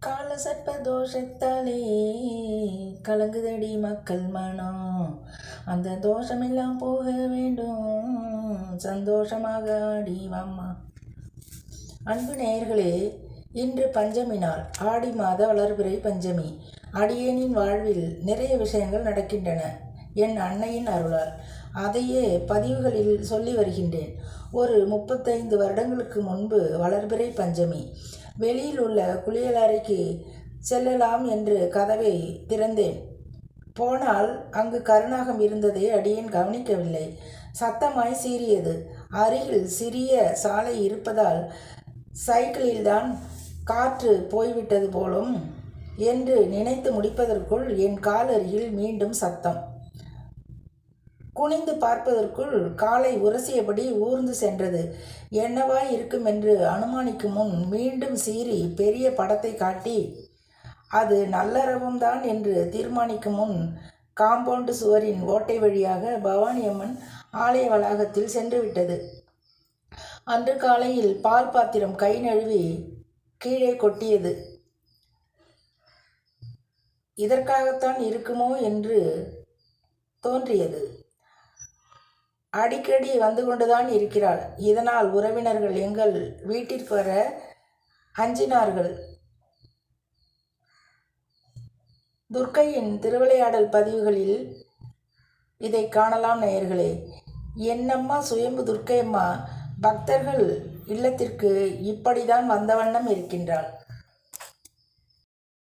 கால சர்ப்ப தோஷத்தாலே கலங்குதடி மக்கள் மனம். அந்த தோஷமெல்லாம் போக வேண்டும், சந்தோஷமாக ஆடி வாம்மா. அன்பு நேயர்களே, இன்று பஞ்சமி நாள், ஆடி மாத வளர்பிறை பஞ்சமி. அடியேனின் வாழ்வில் நிறைய விஷயங்கள் நடக்கின்றன என் அன்னையின் அருளால். அதையே பதிவுகளில் சொல்லி வருகின்றேன். ஒரு 35 வருடங்களுக்கு முன்பு வளர்பிறை பஞ்சமி. வெளியில் உள்ள குளியலறைக்கு செல்லலாம் என்று கதவை திறந்தேன். போனால் அங்கு கருநாகம் இருந்ததை அடியேன் கவனிக்கவில்லை. சத்தமாய் சீறியது. அருகில் சிறிய சாலை இருப்பதால் சைக்கிளில்தான் காற்று போய்விட்டது போலும் என்று நினைத்து முடிப்பதற்குள் என் கால் அருகில் மீண்டும் சத்தம். குனிந்து பார்ப்பதற்குள் காலை உரசியபடி ஊர்ந்து சென்றது. என்னவாய் இருக்கும் என்று அனுமானிக்கும் முன் மீண்டும் சீறி பெரிய படத்தை காட்டி அது நல்லறவம்தான் என்று தீர்மானிக்கும் முன் காம்பவுண்டு சுவரின் ஓட்டை வழியாக பவானி அம்மன் ஆலய வளாகத்தில் சென்று விட்டது. அன்று காலையில் பால் பாத்திரம் கை நழுவி கீழே கொட்டியது. இதற்காகத்தான் இருக்குமோ என்று தோன்றியது. அடிக்கடி வந்து கொண்டுதான் இருக்கிறாள். இதனால் உறவினர்கள் எங்கள் வீட்டிற்கு வர அஞ்சினார்கள். துர்க்கையின் திருவிளையாடல் பதிவுகளில் இதை காணலாம் நேயர்களே. என்னம்மா சுயம்பு துர்க்கையம்மா பக்தர்கள் இல்லத்திற்கு இப்படிதான் வந்த வண்ணம் இருக்கின்றாள்.